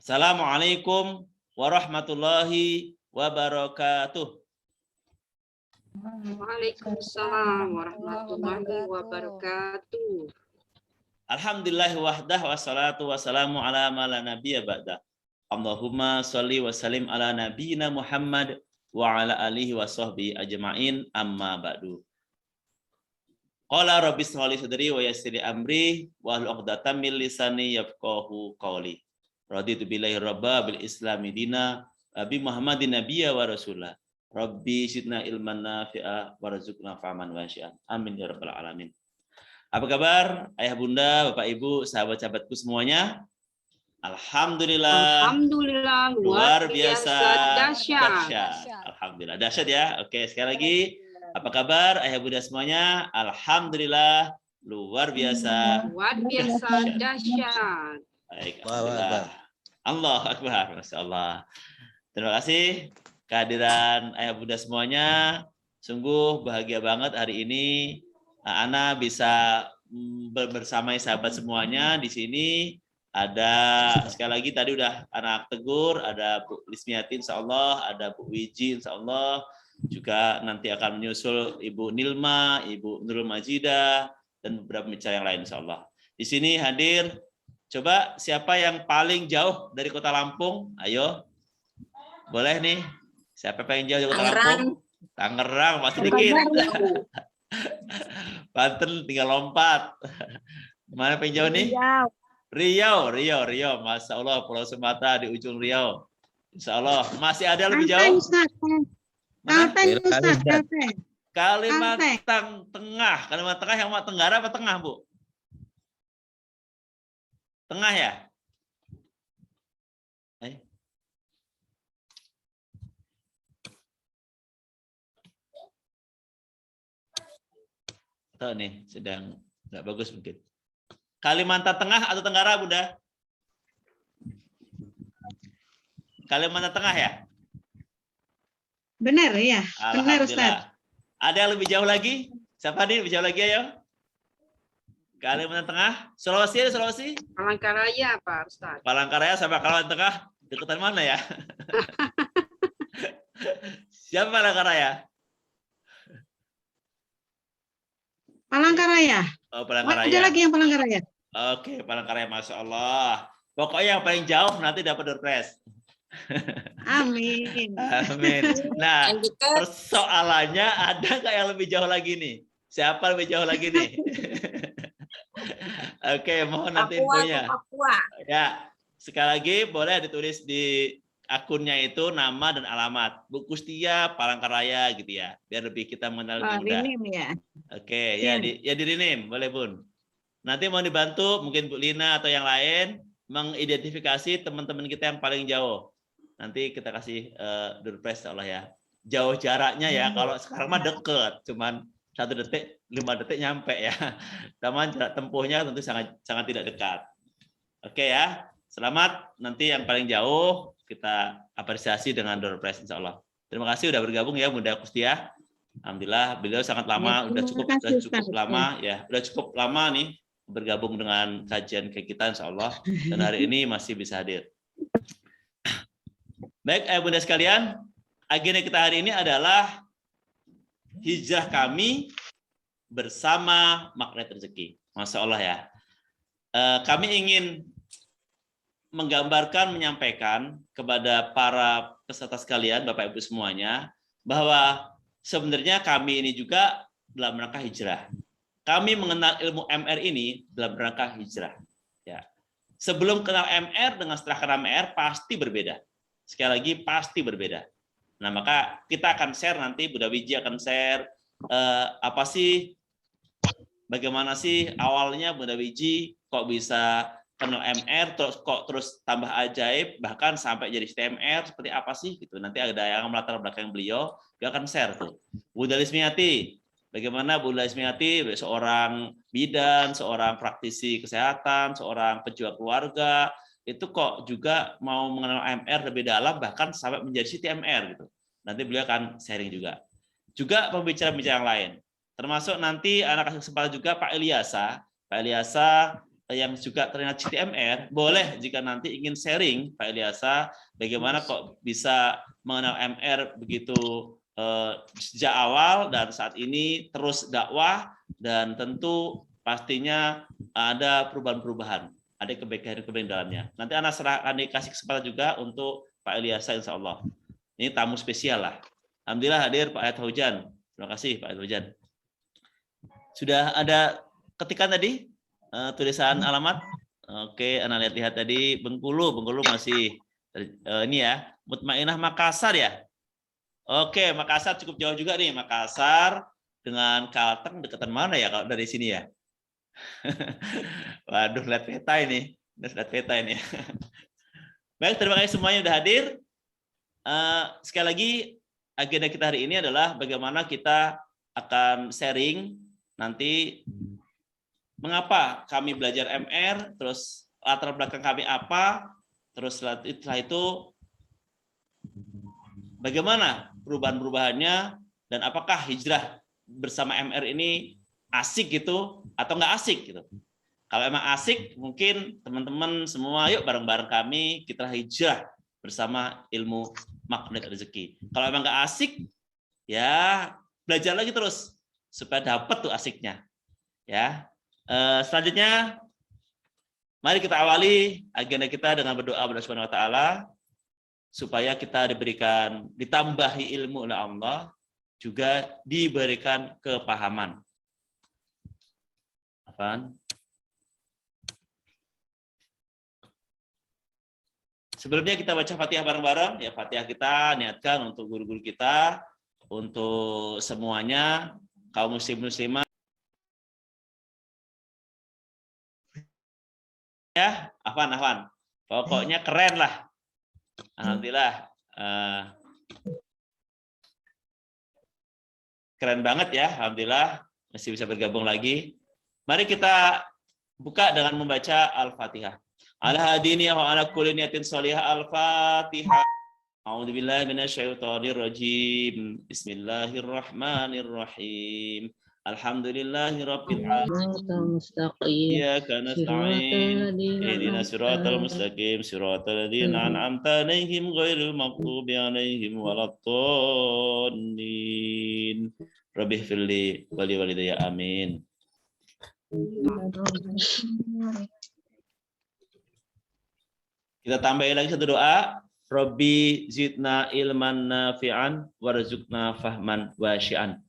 Assalamualaikum warahmatullahi wabarakatuh. Waalaikumsalam warahmatullahi wabarakatuh. Alhamdulillah wahdah wassalatu wassalamu ala ma la nabiyya ba'da. Allahumma sholli wa sallim ala nabiyyina Muhammad wa ala alihi wa sahbihi ajma'in amma ba'du. Qala rabbi shrah li sadri wa yassir li amri wa hlul 'uqdatam min lisani yafqahu qawli. Raditu billahi rabba bil islami dina abi Muhammadin nabiyya wa rasulah. Rabbi zidna ilman nafi'a warzuqna fahman wasi'an. Amin ya rabbal alamin. Apa kabar ayah bunda, bapak ibu, sahabat-sahabatku semuanya? Alhamdulillah. Alhamdulillah Luar biasa dahsyat. Alhamdulillah dahsyat ya. Oke, sekali lagi. Apa kabar ayah bunda semuanya? Alhamdulillah luar biasa Dahsyat. Baik, alhamdulillah. Allah Akbar, Masya Allah. Terima kasih kehadiran ayah bunda semuanya. Sungguh bahagia banget hari ini Ana bisa bersama sahabat semuanya di sini. Ada sekali lagi tadi udah anak tegur, ada Bu Lismiati insyaallah, ada Bu Wiji insyaallah, juga nanti akan menyusul Ibu Nilma, Ibu Nurul Majidah, dan beberapa pembicara yang lain insyaallah. Di sini hadir, coba siapa yang paling jauh dari Kota Lampung? Ayo, boleh nih. Siapa paling jauh dari Kota Lampung? Tangerang, masih dikit. Banten tinggal lompat. Mana paling jauh nih? Riau. Masya Allah, Pulau Sumatera di ujung Riau. Insya Allah masih ada lebih jauh. Kalimantan Tengah. Kalimantan Tengah yang Tenggara apa Tengah, Bu? Tengah ya? Tahu nih, sedang nggak bagus mungkin. Kalimantan Tengah atau Tenggara, Bunda? Kalimantan Tengah ya? Benar ya, benar Ustaz. Ada yang lebih jauh lagi? Siapa nih lebih jauh lagi, ayo? Kalimantan Tengah, Sulawesi ada Sulawesi? Palangkaraya, Pak Ustaz. Palangkaraya sama Kalimantan Tengah, deketan mana ya? Siapa Palangkaraya? Palangkaraya. Oh, Palangkaraya. Ada lagi yang Palangkaraya. Oke, Palangkaraya, Masya Allah. Pokoknya yang paling jauh nanti dapat door prize. Amin. Amin. Nah, persoalannya ada nggak yang lebih jauh lagi nih? Siapa lebih jauh lagi nih? Oke, mohon nanti infonya. Ya, sekali lagi boleh ditulis di akunnya itu nama dan alamat. Bu Kustia Palangkaraya gitu ya, biar lebih kita mengenal lebih mudah. Ya. Oke, ya di rename, boleh Bun. Nanti mau dibantu mungkin Bu Lina atau yang lain mengidentifikasi teman-teman kita yang paling jauh. Nanti kita kasih door prize Allah ya. Jauh jaraknya ya, kalau sekarang mah deket, cuman 1 detik, 5 detik nyampe ya. Taman jarak tempuhnya tentu sangat tidak dekat. Oke ya, selamat. Nanti yang paling jauh kita apresiasi dengan door prize insya Allah. Terima kasih sudah bergabung ya Bunda Kustia. Alhamdulillah beliau sangat lama, udah cukup lama ya, udah cukup lama nih bergabung dengan kajian kayak kita insya Allah, dan hari ini masih bisa hadir. Baik, Bunda sekalian, agenda kita hari ini adalah hijrah kami bersama magnet rezeki. Masya Allah ya. Kami ingin menggambarkan, menyampaikan kepada para peserta sekalian, Bapak Ibu semuanya, bahwa sebenarnya kami ini juga dalam rangka hijrah. Kami mengenal ilmu MR ini dalam rangka hijrah. Ya. Sebelum kenal MR dengan setelah kenal MR pasti berbeda. Sekali lagi pasti berbeda. Nah, maka kita akan share nanti, Bunda Wiji akan share apa sih, bagaimana sih awalnya Bunda Wiji kok bisa kenal MR, terus tambah ajaib, bahkan sampai jadi TMR, seperti apa sih gitu. Nanti ada yang melatar belakang beliau, dia akan share tuh. Bunda Lismiati, bagaimana Bunda Lismiati seorang bidan, seorang praktisi kesehatan, seorang pejuang keluarga, itu kok juga mau mengenal MR lebih dalam, bahkan sampai menjadi TMR gitu. Nanti beliau akan sharing juga. Juga pembicara-pembicara yang lain. Termasuk nanti anak kasih kesempatan juga Pak Eliasa. Pak Eliasa yang juga terkena CTMR, boleh jika nanti ingin sharing Pak Ilyasa, bagaimana kok bisa mengenal MR begitu sejak awal dan saat ini terus dakwah, dan tentu pastinya ada perubahan-perubahan, ada kebaikan-kebaikan dalamnya. Nanti anak serahkan dikasih kesempatan juga untuk Pak Ilyasa, insya Allah. Ini tamu spesial lah. Alhamdulillah hadir Pak Ayat Hujan. Terima kasih Pak Ayat Hujan. Sudah ada ketikan tadi tulisan alamat. Oke, anak lihat tadi Bengkulu masih ini ya, Mutmainah Makassar ya. Oke, Makassar cukup jauh juga nih. Makassar dengan Kalteng dekatan mana ya kalau dari sini ya? Waduh, lihat peta ini. Lihat peta ini. Baik, terima kasih semuanya sudah hadir. Sekali lagi, agenda kita hari ini adalah bagaimana kita akan sharing nanti mengapa kami belajar MR, terus latar belakang kami apa, terus setelah itu bagaimana perubahan-perubahannya, dan apakah hijrah bersama MR ini asik gitu atau nggak asik gitu. Kalau emang asik, mungkin teman-teman semua yuk bareng-bareng kami kita hijrah bersama ilmu magnet rezeki. Kalau emang nggak asik, ya belajar lagi terus supaya dapat tuh asiknya. Ya. Selanjutnya, mari kita awali agenda kita dengan berdoa kepada Allah Subhanahu Wa Taala supaya kita ditambahi ilmu oleh Allah, juga diberikan kepahaman. Apaan? Sebelumnya kita baca Fatihah bareng-bareng. Ya, Fatihah kita niatkan untuk guru-guru kita, untuk semuanya, kaum muslim-muslimah. Ya, Afwan. Pokoknya keren lah. Alhamdulillah. Keren banget ya, alhamdulillah masih bisa bergabung lagi. Mari kita buka dengan membaca Al-Fatihah. Al-hadini wa ala kulli niyatin shalihah. Al-Fatihah. A'udzubillahi minasyaitonirrajim. Bismillahirrahmanirrahim. Alhamdulillahirabbil alamin. Iyyaka nasta'in. Ihdinas siratal mustaqim. Siratal ladzina an'amta 'alaihim ghairil maghdubi 'alaihim waladdallin. Rabbighfirli wa li walidayya amin. Kita tambahin lagi satu doa. Rabbi zidna ilman nafi'an warzuqna fahman wasyi'an.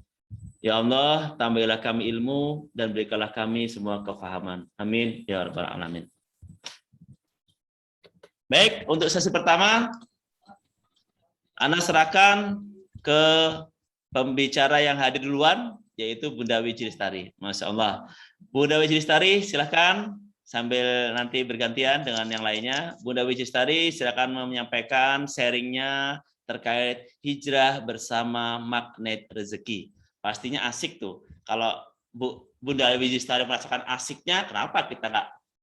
Ya Allah, tambahilah kami ilmu dan berikanlah kami semua kefahaman. Amin ya rabbal alamin. Baik, untuk sesi pertama, Ana serahkan ke pembicara yang hadir duluan, yaitu Bunda Wiji Lestari. Masya Allah. Bunda Wiji Lestari, silakan sambil nanti bergantian dengan yang lainnya. Bunda Wiji Lestari, silakan menyampaikan sharingnya terkait hijrah bersama magnet rezeki. Pastinya asik tuh. Kalau Bunda Wiji Lestari merasakan asiknya, kenapa kita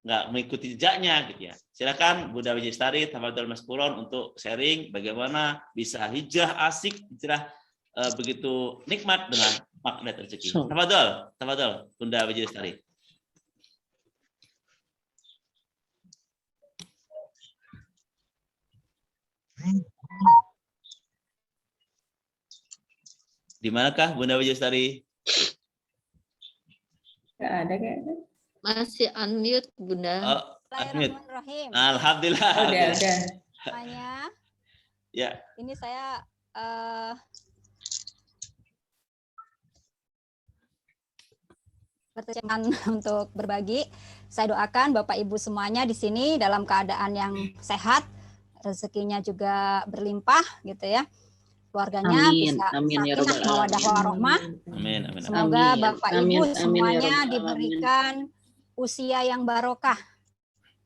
nggak mengikuti jejaknya gitu ya? Silakan Bunda Wiji Lestari, tafadhol Mas Pulon untuk sharing bagaimana bisa hijrah asik, hijrah begitu nikmat dengan magnet rezeki. Tafadhol Bunda Wiji Lestari. Di manakah Bunda Wiji Lestari? Nggak ada kayaknya. Masih unmute, Bunda. Oh, unmute. Bismillahirrahmanirrahim. Alhamdulillah. Udah. Semuanya, Ya. ini saya berkenan untuk berbagi. Saya doakan Bapak Ibu semuanya di sini dalam keadaan yang sehat, rezekinya juga berlimpah gitu ya. Keluarganya bisa sakinah mawaddah warahmah. Amin. Semoga Bapak Ibu ya semuanya diberikan usia yang barokah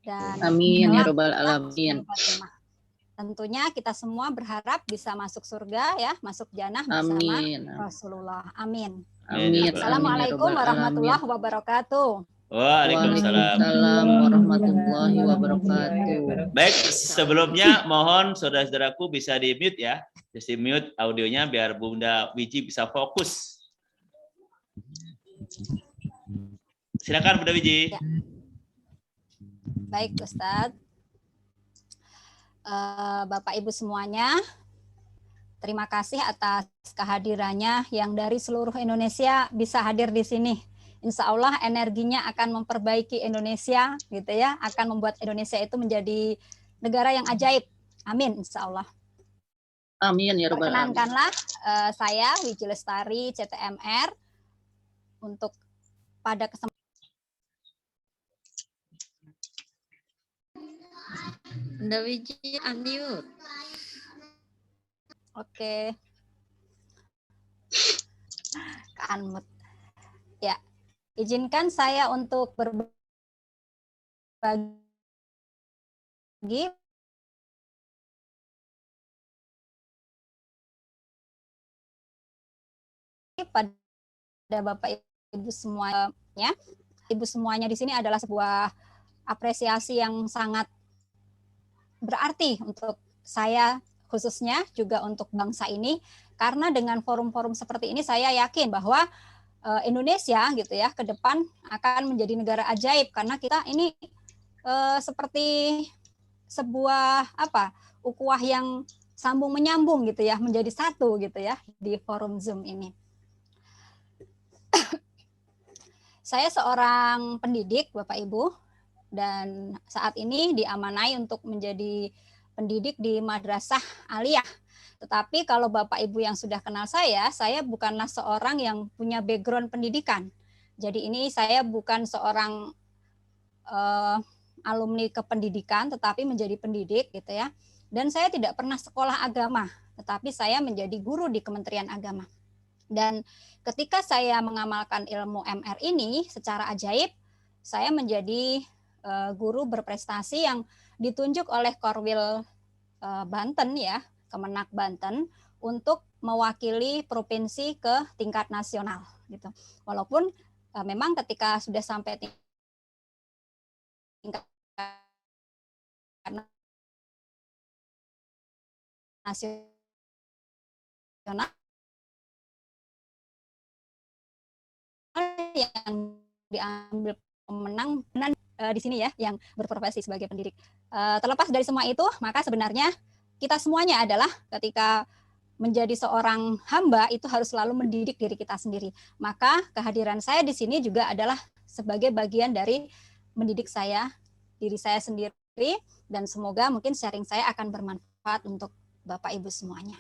dan amin ya rabbal alamin. Tentunya kita semua berharap bisa masuk surga ya, masuk jannah bersama Rasulullah. Amin. Amin. Assalamualaikum warahmatullahi wabarakatuh. Waalaikumsalam warahmatullahi wabarakatuh. Baik, sebelumnya mohon saudara-saudaraku bisa di-mute ya. Jadi mute audionya biar Bunda Wiji bisa fokus. Silakan Bunda Wiji. Ya. Baik, Ustadz. Bapak Ibu semuanya, terima kasih atas kehadirannya yang dari seluruh Indonesia bisa hadir di sini. Insya Allah energinya akan memperbaiki Indonesia, gitu ya, akan membuat Indonesia itu menjadi negara yang ajaib. Amin, insya Allah. Amin ya rabbal alamin. Perkenankanlah saya Wiji Lestari CTMR untuk pada kesempatan. Bunda Wiji unmute. Oke. Unmute. Ya, izinkan saya untuk berbagi pada Bapak Ibu semuanya. Ibu semuanya di sini adalah sebuah apresiasi yang sangat berarti untuk saya, khususnya juga untuk bangsa ini, karena dengan forum-forum seperti ini saya yakin bahwa Indonesia gitu ya ke depan akan menjadi negara ajaib, karena kita ini seperti sebuah ukhuwah yang sambung menyambung gitu ya, menjadi satu gitu ya di forum Zoom ini. Saya seorang pendidik, Bapak Ibu, dan saat ini diamanai untuk menjadi pendidik di Madrasah Aliyah. Tetapi kalau Bapak Ibu yang sudah kenal saya bukanlah seorang yang punya background pendidikan. Jadi ini saya bukan seorang alumni kependidikan, tetapi menjadi pendidik gitu ya. Dan saya tidak pernah sekolah agama, tetapi saya menjadi guru di Kementerian Agama. Dan ketika saya mengamalkan ilmu MR ini secara ajaib, saya menjadi guru berprestasi yang ditunjuk oleh Korwil Banten ya, Kemenak Banten, untuk mewakili provinsi ke tingkat nasional gitu. Walaupun memang ketika sudah sampai tingkat nasional yang diambil pemenang di sini ya, yang berprofesi sebagai pendidik. Terlepas dari semua itu, maka sebenarnya kita semuanya adalah ketika menjadi seorang hamba itu harus selalu mendidik diri kita sendiri. Maka kehadiran saya di sini juga adalah sebagai bagian dari mendidik diri saya sendiri, dan semoga mungkin sharing saya akan bermanfaat untuk Bapak Ibu semuanya.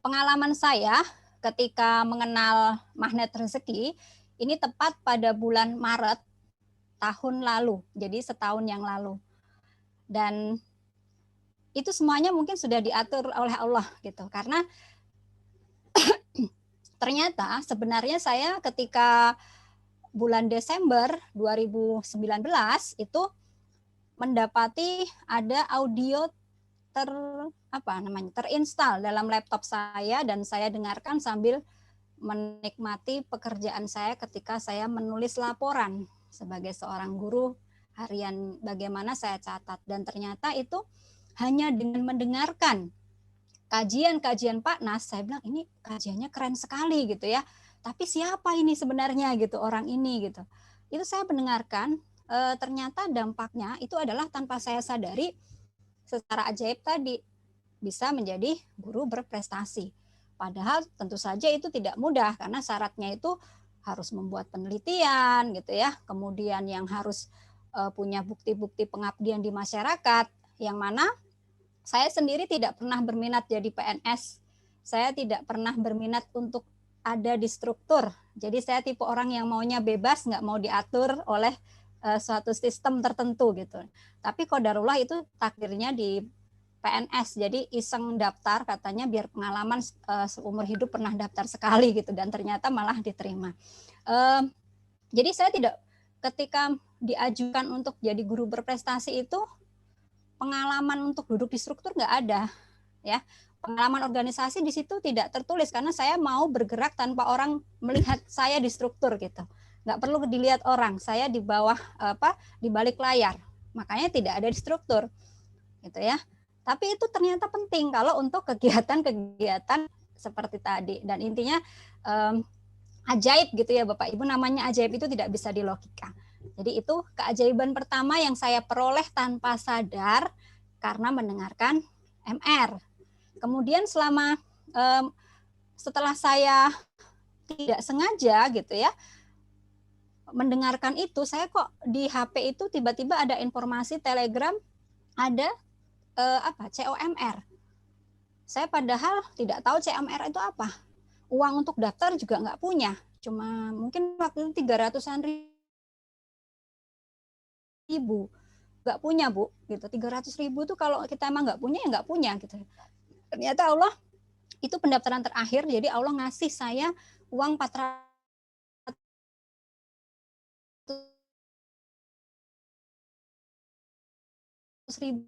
Pengalaman saya ketika mengenal magnet rezeki ini tepat pada bulan Maret tahun lalu, jadi setahun yang lalu. Dan itu semuanya mungkin sudah diatur oleh Allah gitu, karena ternyata sebenarnya saya ketika bulan Desember 2019 itu mendapati ada audio terinstall dalam laptop saya, dan saya dengarkan sambil menikmati pekerjaan saya ketika saya menulis laporan sebagai seorang guru harian, bagaimana saya catat. Dan ternyata itu hanya dengan mendengarkan kajian-kajian Pak Nas, saya bilang ini kajiannya keren sekali gitu ya, tapi siapa ini sebenarnya gitu orang ini gitu. Itu saya mendengarkan, ternyata dampaknya itu adalah tanpa saya sadari secara ajaib tadi bisa menjadi guru berprestasi. Padahal tentu saja itu tidak mudah, karena syaratnya itu harus membuat penelitian gitu ya, kemudian yang harus punya bukti-bukti pengabdian di masyarakat, yang mana saya sendiri tidak pernah berminat jadi PNS, saya tidak pernah berminat untuk ada di struktur. Jadi saya tipe orang yang maunya bebas, nggak mau diatur oleh suatu sistem tertentu gitu. Tapi qadarullah itu takdirnya di PNS, jadi iseng daftar katanya biar pengalaman seumur hidup pernah daftar sekali gitu, dan ternyata malah diterima. Jadi saya tidak, ketika diajukan untuk jadi guru berprestasi itu pengalaman untuk duduk di struktur nggak ada ya. Pengalaman organisasi di situ tidak tertulis, karena saya mau bergerak tanpa orang melihat saya di struktur gitu. Nggak perlu dilihat orang, saya di bawah di balik layar, makanya tidak ada di struktur gitu ya. Tapi itu ternyata penting kalau untuk kegiatan-kegiatan seperti tadi. Dan intinya ajaib gitu ya Bapak Ibu, namanya ajaib itu tidak bisa dilogika. Jadi itu keajaiban pertama yang saya peroleh tanpa sadar karena mendengarkan MR. Kemudian setelah saya tidak sengaja gitu ya mendengarkan itu, saya kok di HP itu tiba-tiba ada informasi Telegram ada COMR. Saya padahal tidak tahu COMR itu apa. Uang untuk daftar juga nggak punya. Cuma mungkin waktu itu 300-an ribu. Nggak punya, Bu. Gitu. 300.000 itu kalau kita emang nggak punya, ya nggak punya. Gitu. Ternyata Allah, itu pendaftaran terakhir, jadi Allah ngasih saya uang 400.000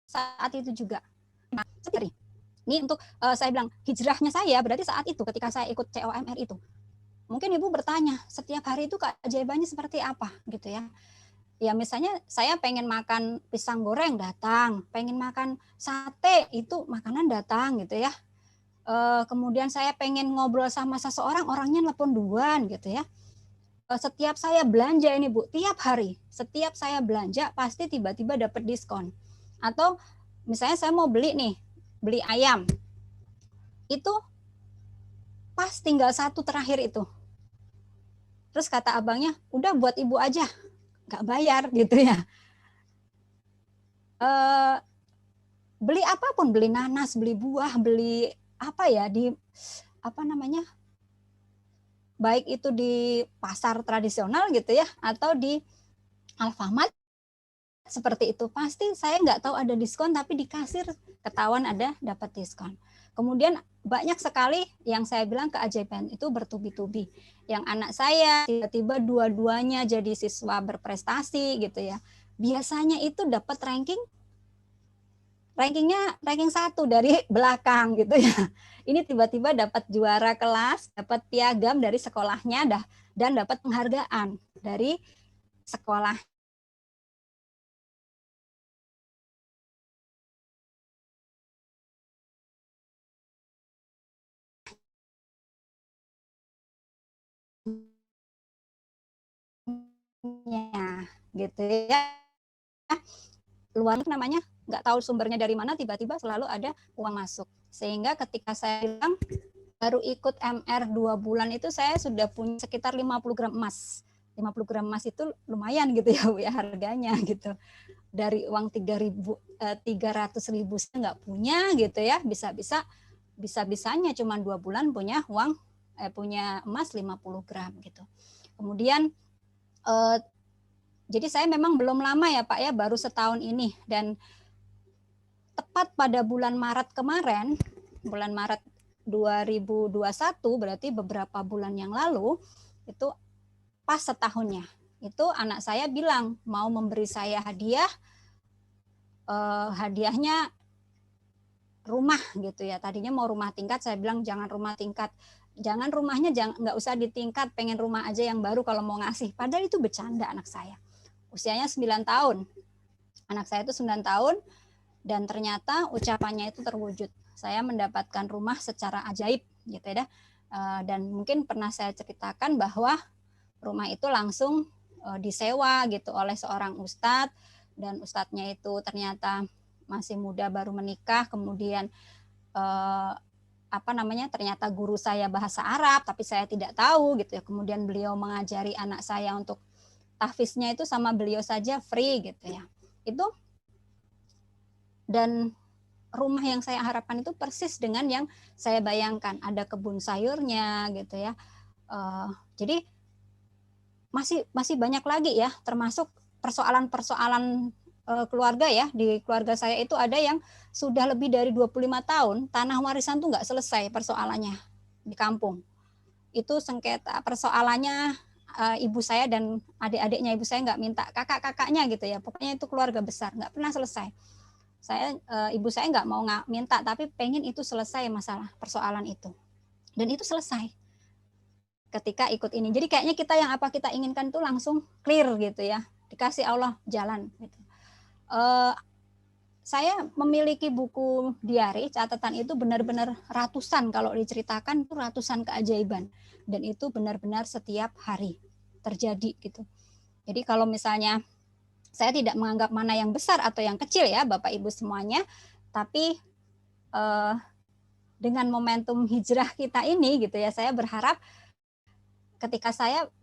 saat itu juga. Ini untuk saya bilang hijrahnya saya berarti saat itu ketika saya ikut COMR itu. Mungkin Ibu bertanya, setiap hari itu keajaibannya seperti apa gitu ya. Ya misalnya saya pengen makan pisang goreng datang, pengen makan sate itu makanan datang gitu ya. Kemudian saya pengen ngobrol sama seseorang, orangnya nelpon duluan gitu ya. Setiap saya belanja ini Bu, tiap hari, setiap saya belanja pasti tiba-tiba dapat diskon. Atau misalnya saya mau beli ayam, itu pas tinggal satu terakhir itu. Terus kata abangnya, udah buat ibu aja, nggak bayar gitu ya. Beli apapun, beli nanas, beli buah, beli apa ya baik itu di pasar tradisional gitu ya, atau di Alfamart seperti itu, pasti saya nggak tahu ada diskon, tapi di kasir ketahuan ada dapat diskon. Kemudian banyak sekali yang saya bilang keajaiban itu bertubi-tubi. Yang anak saya tiba-tiba dua-duanya jadi siswa berprestasi gitu ya. Biasanya itu dapat rankingnya ranking 1 dari belakang gitu ya. Ini tiba-tiba dapat juara kelas, dapat piagam dari sekolahnya dan dapat penghargaan dari sekolah. Ya, gitu ya. Luar namanya nggak tahu sumbernya dari mana, tiba-tiba selalu ada uang masuk. Sehingga ketika saya bilang baru ikut MR 2 bulan itu saya sudah punya sekitar 50 gram emas. 50 gram emas itu lumayan gitu ya Bu ya harganya gitu. Dari uang 300.000 saya nggak punya gitu ya, bisa-bisanya cuma 2 bulan punya emas 50 gram gitu. Kemudian jadi saya memang belum lama ya Pak ya, baru setahun ini, dan tepat pada bulan Maret kemarin, bulan Maret 2021, berarti beberapa bulan yang lalu, itu pas setahunnya. Itu anak saya bilang mau memberi saya hadiah, hadiahnya rumah gitu ya. Tadinya mau rumah tingkat, saya bilang jangan rumah tingkat. Jangan rumahnya nggak usah di tingkat, pengen rumah aja yang baru kalau mau ngasih. Padahal itu bercanda anak saya. Usianya 9 tahun. Anak saya itu 9 tahun dan ternyata ucapannya itu terwujud. Saya mendapatkan rumah secara ajaib gitu ya. Dan mungkin pernah saya ceritakan bahwa rumah itu langsung disewa gitu oleh seorang ustadz, dan ustadznya itu ternyata masih muda baru menikah, kemudian ternyata guru saya bahasa Arab tapi saya tidak tahu gitu ya. Kemudian beliau mengajari anak saya untuk tahfiznya itu sama beliau saja free gitu ya. Itu dan rumah yang saya harapkan itu persis dengan yang saya bayangkan, ada kebun sayurnya gitu ya. Jadi masih banyak lagi ya, termasuk persoalan-persoalan keluarga ya. Di keluarga saya itu ada yang sudah lebih dari 25 tahun tanah warisan tuh nggak selesai persoalannya di kampung. Itu sengketa persoalannya, ibu saya dan adik-adiknya ibu saya nggak minta, kakak-kakaknya gitu ya. Pokoknya itu keluarga besar, nggak pernah selesai. Ibu saya nggak mau minta, tapi pengen itu selesai masalah persoalan itu. Dan itu selesai ketika ikut ini. Jadi kayaknya apa kita inginkan itu langsung clear gitu ya. Dikasih Allah jalan gitu. saya memiliki buku diary, catatan itu benar-benar ratusan, kalau diceritakan itu ratusan keajaiban. Dan itu benar-benar setiap hari terjadi gitu. Jadi kalau misalnya saya tidak menganggap mana yang besar atau yang kecil ya Bapak Ibu semuanya, tapi dengan momentum hijrah kita ini gitu ya, saya berharap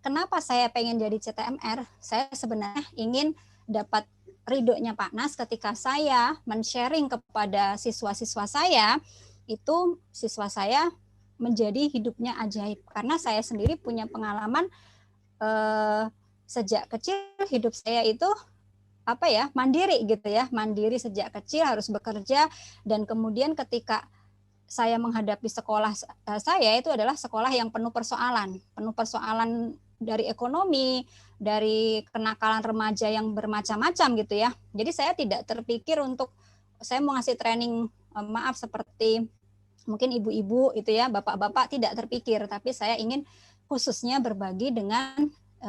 kenapa saya pengen jadi CTMR, saya sebenarnya ingin dapat ridhonya Pak Nas ketika saya men-sharing kepada siswa-siswa saya, itu siswa saya menjadi hidupnya ajaib. Karena saya sendiri punya pengalaman sejak kecil hidup saya itu mandiri gitu ya, mandiri sejak kecil, harus bekerja, dan kemudian ketika saya menghadapi sekolah saya itu adalah sekolah yang penuh persoalan dari ekonomi, dari kenakalan remaja yang bermacam-macam gitu ya. Jadi saya tidak terpikir untuk saya mau ngasih training seperti mungkin ibu-ibu itu ya, bapak-bapak tidak terpikir, tapi saya ingin khususnya berbagi dengan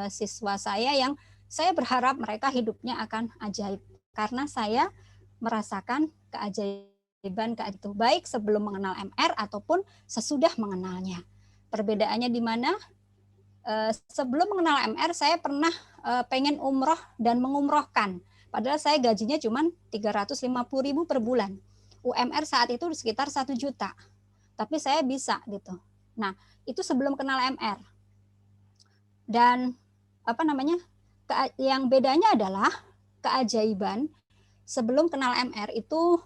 siswa saya yang saya berharap mereka hidupnya akan ajaib karena saya merasakan keajaiban itu baik sebelum mengenal MR ataupun sesudah mengenalnya. Perbedaannya di mana? Sebelum mengenal MR saya pernah pengen umroh dan mengumrohkan. Padahal saya gajinya cuma 350.000 per bulan. UMR saat itu sekitar 1 juta. Tapi saya bisa gitu. Nah, itu sebelum kenal MR. Dan yang bedanya adalah keajaiban sebelum kenal MR itu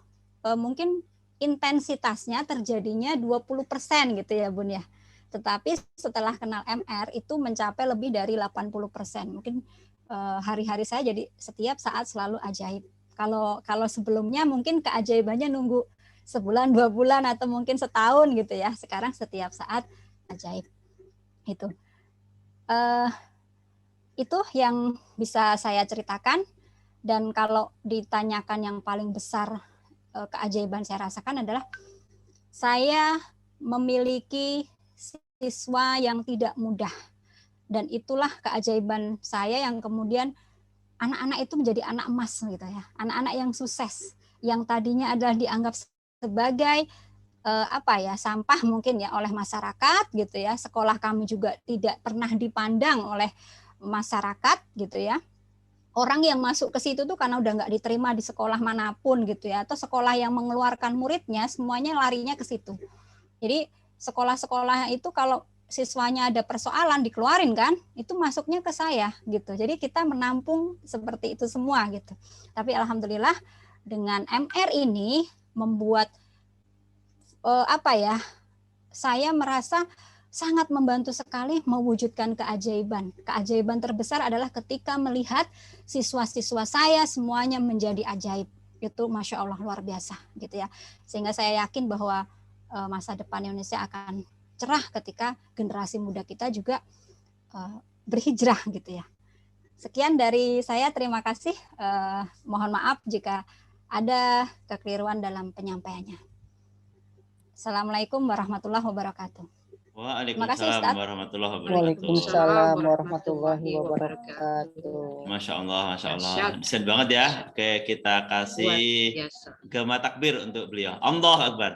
mungkin intensitasnya terjadinya 20% gitu ya Bun ya. Tetapi setelah kenal MR itu mencapai lebih dari 80%. Mungkin hari-hari saya jadi setiap saat selalu ajaib. Kalau sebelumnya mungkin keajaibannya nunggu sebulan, 2 bulan, atau mungkin setahun gitu ya. Sekarang setiap saat ajaib. Itu yang bisa saya ceritakan. Dan kalau ditanyakan yang paling besar keajaiban saya rasakan adalah saya memiliki siswa yang tidak mudah. Dan itulah keajaiban saya yang kemudian anak-anak itu menjadi anak emas gitu ya. Anak-anak yang sukses, yang tadinya adalah dianggap sebagai sampah mungkin ya oleh masyarakat gitu ya. Sekolah kami juga tidak pernah dipandang oleh masyarakat gitu ya. Orang yang masuk ke situ tuh karena udah nggak diterima di sekolah manapun gitu ya, atau sekolah yang mengeluarkan muridnya semuanya larinya ke situ. Jadi sekolah-sekolah itu kalau siswanya ada persoalan dikeluarin kan, itu masuknya ke saya gitu. Jadi kita menampung seperti itu semua gitu. Tapi alhamdulillah dengan MR ini membuat saya merasa sangat membantu sekali mewujudkan keajaiban. Keajaiban terbesar adalah ketika melihat siswa-siswa saya semuanya menjadi ajaib. Itu Masya Allah luar biasa gitu ya. Sehingga saya yakin bahwa masa depan Indonesia akan cerah ketika generasi muda kita juga berhijrah gitu ya. Sekian dari saya, terima kasih. Mohon maaf jika ada kekeliruan dalam penyampaiannya. Assalamualaikum warahmatullahi wabarakatuh. Waalaikumsalam warahmatullahi wabarakatuh. Waalaikumsalam warahmatullahi wabarakatuh. Masya Allah, Masya Allah. Desain banget ya. Oke, kita kasih gema takbir untuk beliau. Allah Akbar.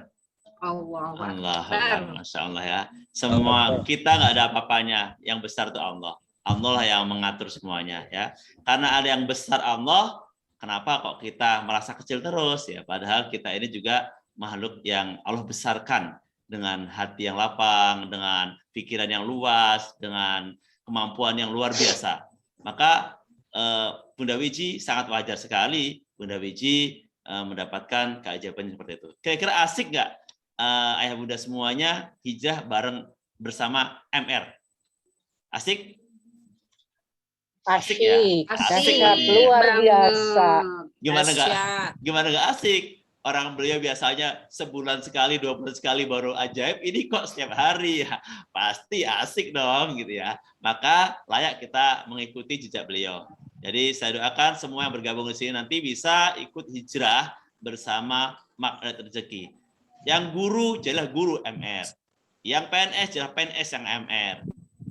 Allah Akbar. Masya Allah ya. Semua kita nggak ada apa-apanya. Yang besar itu Allah. Allah lah yang mengatur semuanya ya. Karena ada yang besar Allah, kenapa kok kita merasa kecil terus ya? Padahal kita ini juga makhluk yang Allah besarkan dengan hati yang lapang, dengan pikiran yang luas, dengan kemampuan yang luar biasa. Maka Bunda Wiji sangat wajar sekali Bunda Wiji mendapatkan keajaiban seperti itu. Kira-kira asik nggak ayah bunda semuanya hijrah bareng bersama MR? Asik? Asik ya? Asik luar biasa. Gimana nggak asik? Orang beliau biasanya sebulan sekali, 2 bulan sekali baru ajaib. Ini kok setiap hari ya, pasti asik dong gitu ya. Maka layak kita mengikuti jejak beliau. Jadi saya doakan semua yang bergabung di sini nanti bisa ikut hijrah bersama Magnet Rezeki. Yang guru jadilah guru MR. Yang PNS jadilah PNS yang MR.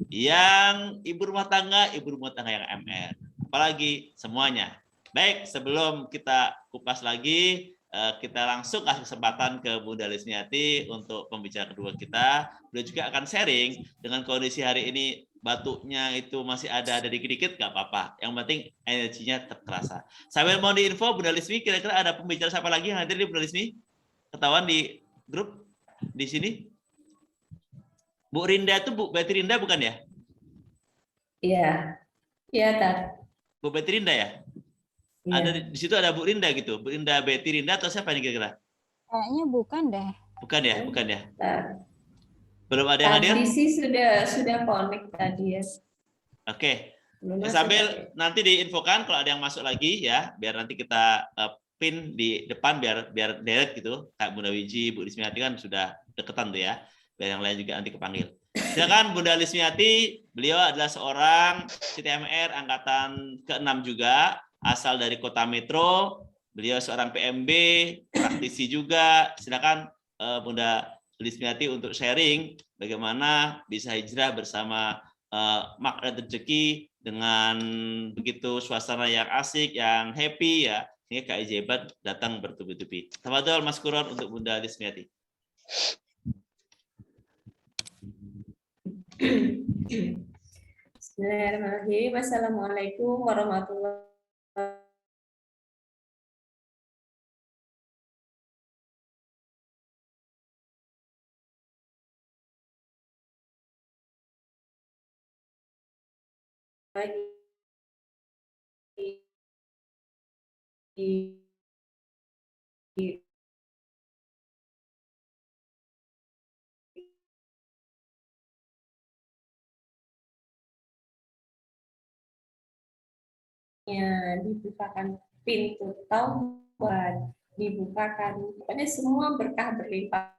Yang ibu rumah tangga yang MR. Apalagi semuanya. Baik, sebelum kita kupas lagi, kita langsung kasih kesempatan ke Bunda Lismiati untuk pembicara kedua kita. Beliau juga akan sharing dengan kondisi hari ini, batuknya itu masih ada dikit-dikit, nggak apa-apa. Yang penting energinya tetap terasa. Sambil mau diinfo, Bunda Lismi, kira-kira ada pembicara siapa lagi yang hadir di Bunda Lismi? Ketahuan di grup di sini? Bu Rinda itu Bu Betty Rinda bukan ya? Iya, iya Tat. Bu Betty Rinda ya? Iya. Ada di situ ada Bu Rinda gitu. Bu Rinda Betty Rinda atau siapa ini kira-kira? Kayaknya bukan deh. Bukan ya, bukan ya. Tat. Belum ada yang hadir? Tadi sih sudah connect tadi ya. Oke. Belum masuk Sambil tadi. nanti diinfokan kalau ada yang masuk lagi ya, biar nanti kita pin di depan biar direct gitu. Kak Bunda Wiji, Bu Lismiati kan sudah deketan tuh ya. Biar yang lain juga nanti kepanggil. Silakan Bunda Lismiati, beliau adalah seorang CTMR angkatan ke-6 juga, asal dari Kota Metro. Beliau seorang PMB, praktisi juga. Silakan Bunda Lismiati untuk sharing bagaimana bisa hijrah bersama makna rezeki dengan begitu suasana yang asik, yang happy ya. Ini keajaiban datang bertubi-tubi. Tafadhol Mas Kuron untuk Bunda Lismiati. Bismillahirrahmanirrahim. Assalamualaikum warahmatullahi dibukakan pintu taubat, dibukakan pokoknya semua berkah berlimpah.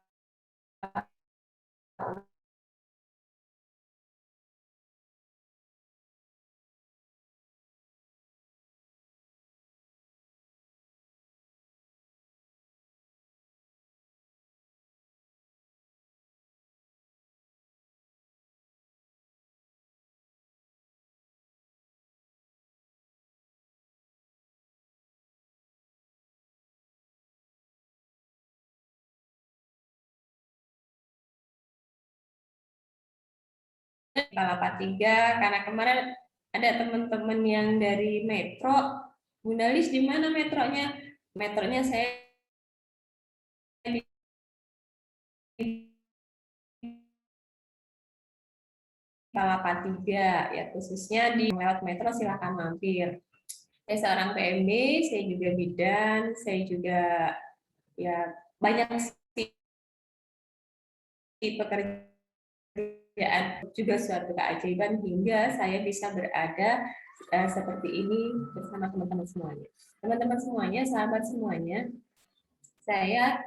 Palapa 3 karena kemarin ada teman-teman yang dari Metro. Bunda Lis di mana metronya? Metronya saya di Palapa 3 ya, khususnya di lewat Metro silakan mampir. Saya seorang PMB, saya juga bidan, saya juga ya banyak pekerjaan, juga suatu keajaiban hingga saya bisa berada seperti ini bersama teman-teman semuanya. Teman-teman semuanya, sahabat semuanya, saya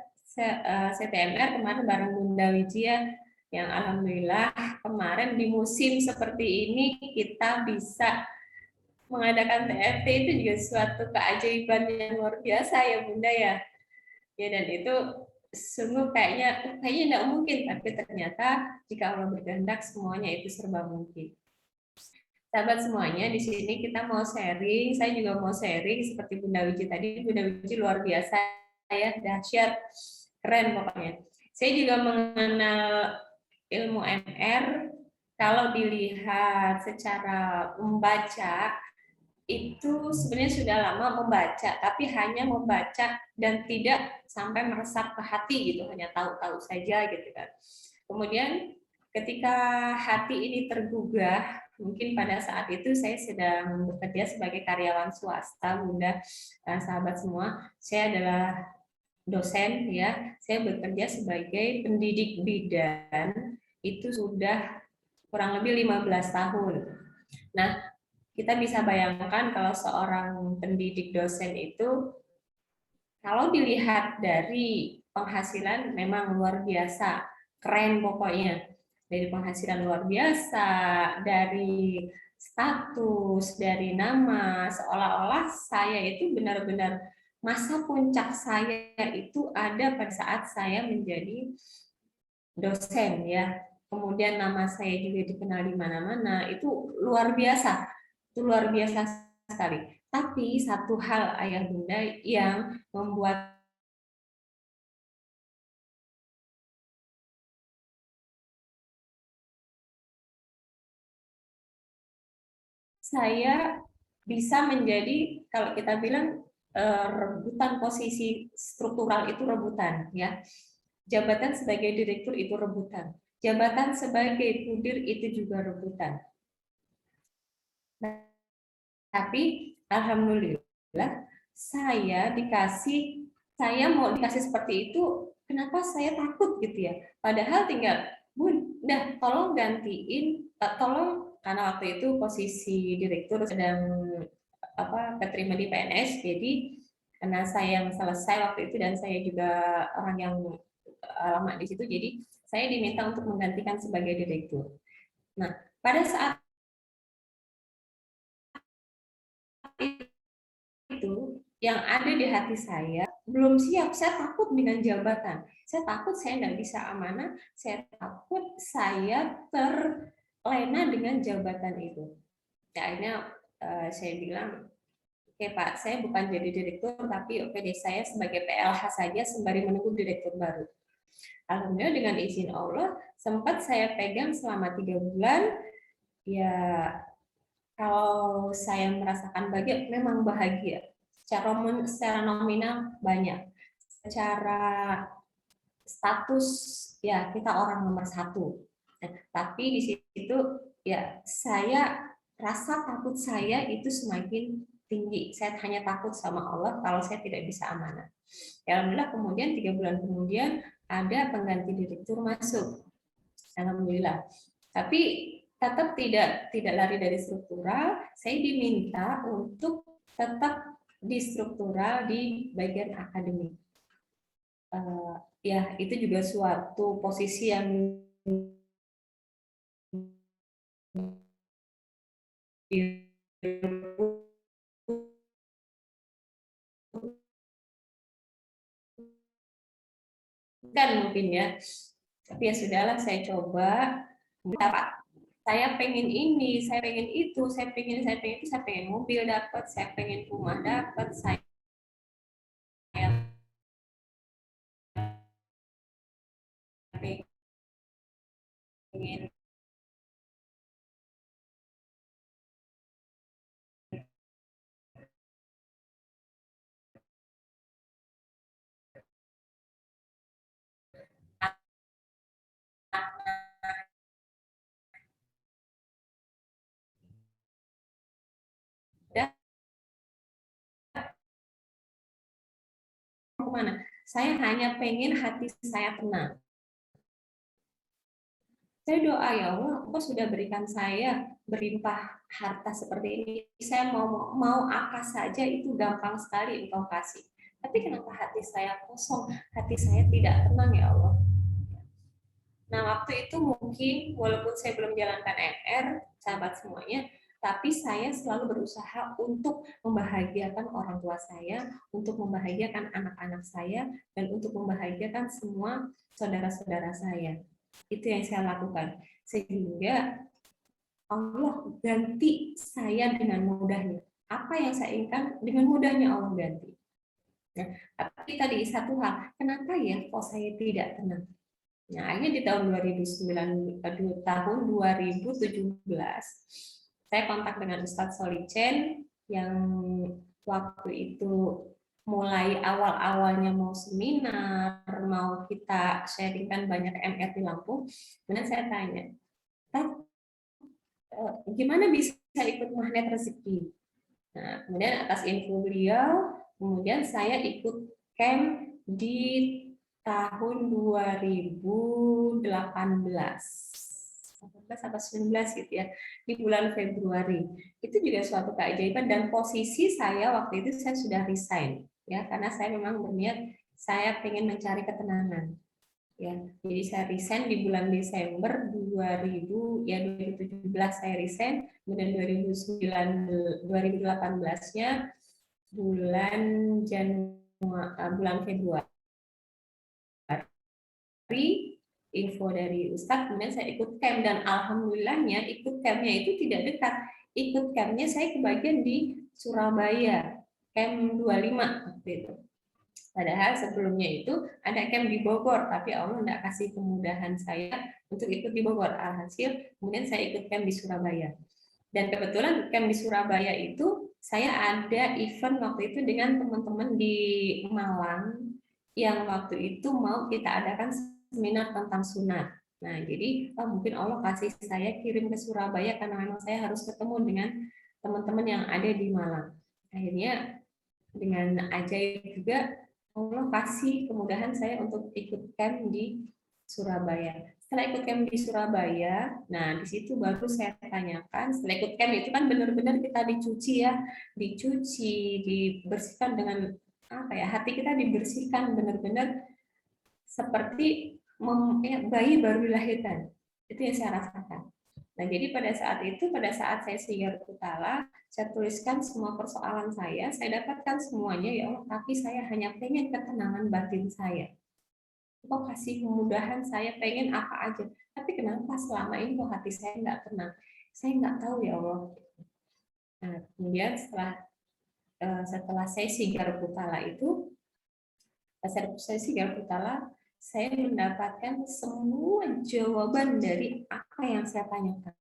CTMR kemarin bareng Bunda Wijia yang alhamdulillah kemarin di musim seperti ini kita bisa mengadakan TFT itu juga suatu keajaiban yang luar biasa ya Bunda ya. Ya dan itu sungguh kayaknya tidak mungkin, tapi ternyata jika Allah berkehendak semuanya itu serba mungkin. Sahabat semuanya, di sini kita mau sharing, saya juga mau sharing seperti Bunda Wiji tadi. Bunda Wiji luar biasa ya, dahsyat, keren pokoknya. Saya juga mengenal ilmu MR kalau dilihat secara membaca itu sebenarnya sudah lama membaca, tapi hanya membaca dan tidak sampai meresap ke hati gitu, hanya tahu-tahu saja gitu kan. Kemudian ketika hati ini tergugah, mungkin pada saat itu saya sedang bekerja sebagai karyawan swasta, Bunda, sahabat semua, saya adalah dosen ya, saya bekerja sebagai pendidik bidan itu sudah kurang lebih 15 tahun. Nah, kita bisa bayangkan kalau seorang pendidik dosen itu, kalau dilihat dari penghasilan memang luar biasa, keren pokoknya. Dari penghasilan luar biasa, dari status, dari nama, seolah-olah saya itu benar-benar masa puncak saya itu ada pada saat saya menjadi dosen ya. Kemudian nama saya juga dikenal di mana-mana, itu luar biasa. Itu luar biasa sekali. Tapi satu hal ayah bunda yang membuat saya bisa menjadi, kalau kita bilang rebutan posisi struktural itu rebutan, ya. Jabatan sebagai direktur itu rebutan. Jabatan sebagai pudir itu juga rebutan. Nah, tapi alhamdulillah saya mau dikasih seperti itu, kenapa saya takut gitu ya? Padahal tinggal, Bunda, tolong gantiin, karena waktu itu posisi direktur sedang keterima di PNS, jadi karena saya yang selesai waktu itu dan saya juga orang yang lama di situ, jadi saya diminta untuk menggantikan sebagai direktur. Nah, pada saat itu yang ada di hati saya belum siap, saya takut dengan jabatan, saya takut saya nggak bisa amanah, saya takut saya terlena dengan jabatan itu. Ya, akhirnya saya bilang, oke Pak, saya bukan jadi direktur, tapi oke deh, saya sebagai PLH saja sembari menunggu direktur baru. Alhamdulillah dengan izin Allah sempat saya pegang selama 3 bulan. Ya, kalau saya merasakan bahagia, memang bahagia. Secara nominal banyak. Secara status ya kita orang nomor 1. Tapi di situ ya saya rasa takut saya itu semakin tinggi. Saya hanya takut sama Allah kalau saya tidak bisa amanah. Ya, alhamdulillah kemudian 3 bulan kemudian ada pengganti direktur masuk. Alhamdulillah. Tapi tetap tidak lari dari struktural. Saya diminta untuk tetap di struktural di bagian akademik. Ya, itu juga suatu posisi yang kan mungkin ya, tapi ya sudahlah, saya coba. Saya pengen ini, saya pengen itu, saya pengen mobil dapat, saya pengen rumah dapat, saya pengen kemana? Saya hanya pengen hati saya tenang. Saya doa, ya Allah, Engkau sudah berikan saya berlimpah harta seperti ini. Saya mau apa saja itu gampang sekali Engkau kasih. Tapi kenapa hati saya kosong, hati saya tidak tenang, ya Allah? Nah, waktu itu mungkin walaupun saya belum jalankan MR, sahabat semuanya, tapi saya selalu berusaha untuk membahagiakan orang tua saya, untuk membahagiakan anak-anak saya, dan untuk membahagiakan semua saudara-saudara saya. Itu yang saya lakukan. Sehingga Allah ganti saya dengan mudahnya. Apa yang saya inginkan, dengan mudahnya Allah ganti. Nah, tapi tadi satu hal, kenapa ya kok saya tidak tenang? Nah, akhirnya di tahun 2017, saya kontak dengan Ustadz Solicen yang waktu itu mulai awal-awalnya mau seminar, mau kita sharingkan banyak MR di Lampung. Kemudian saya tanya, gimana bisa ikut magnet rezeki? Nah, kemudian atas info beliau, kemudian saya ikut camp di tahun 2018 atau 19 gitu ya, di bulan Februari. Itu juga suatu keajaiban, dan posisi saya waktu itu saya sudah resign ya, karena saya memang berniat saya pengen mencari ketenangan ya. Jadi saya resign di bulan Desember 2017 saya resign, kemudian 2018-nya bulan Februari info dari Ustadz, kemudian saya ikut camp, dan alhamdulillahnya ikut campnya itu tidak dekat. Ikut campnya saya kebagian di Surabaya, camp 25 waktu itu. Padahal sebelumnya itu ada camp di Bogor, tapi Allah nggak kasih kemudahan saya untuk ikut di Bogor. Alhasil kemudian saya ikut camp di Surabaya. Dan kebetulan camp di Surabaya itu saya ada event waktu itu dengan teman-teman di Malang yang waktu itu mau kita adakan seminar tentang sunat. Nah, jadi mungkin Allah kasih saya kirim ke Surabaya karena memang saya harus ketemu dengan teman-teman yang ada di Malang. Akhirnya dengan ajaib juga Allah kasih kemudahan saya untuk ikut camp di Surabaya. Setelah ikut camp di Surabaya, nah di situ baru saya tanyakan, setelah ikut camp itu kan benar-benar kita dicuci ya, dibersihkan dengan apa ya, hati kita dibersihkan benar-benar seperti bayi baru dilahirkan. Itu yang saya rasakan. Nah, jadi pada saat itu, pada saat saya Sigaratu Ta'ala, saya tuliskan semua persoalan saya dapatkan semuanya, ya Allah, tapi saya hanya pengen ketenangan batin saya. Kok kasih kemudahan saya pengen apa aja, tapi kenapa selama ini kok hati saya nggak tenang? Saya nggak tahu ya Allah. Nah, kemudian setelah saya Sigaratu Ta'ala itu, saya mendapatkan semua jawaban dari apa yang saya tanyakan.